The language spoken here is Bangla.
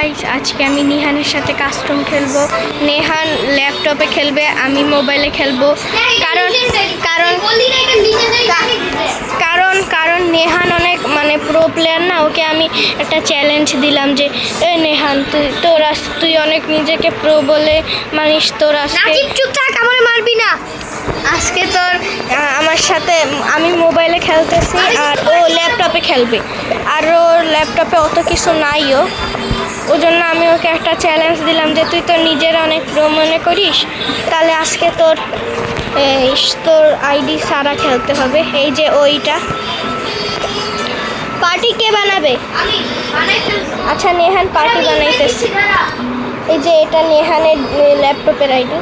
গাইস, আজকে আমি নিহানের সাথে কাস্টম খেলবো। নেহান ল্যাপটপে খেলবে, আমি মোবাইলে খেলবো। কারণ কারণ কারণ কারণ নেহান অনেক প্রো প্লেয়ার না, ওকে আমি একটা চ্যালেঞ্জ দিলাম যে এ নেহান তুই অনেক নিজেকে প্রো বলে মানিস, তোর আজকে চুপ থাক, আমার মারবি না। আজকে তোর আমার সাথে আমি মোবাইলে খেলতেছি আর ও ল্যাপটপে খেলবে। আর ওর ল্যাপটপে অত কিছু নাইও, ওই জন্য আমি ওকে একটা চ্যালেঞ্জ দিলাম যে তুই তো নিজের অনেক প্রো মনে করিস, তাহলে আজকে তোর আইডি সারা খেলতে হবে। এই যে ওইটা পার্টি কে বানাবে? আচ্ছা নেহান পার্টি বানাইতেছে। এই যে এটা নেহানের ল্যাপটপের আইডি।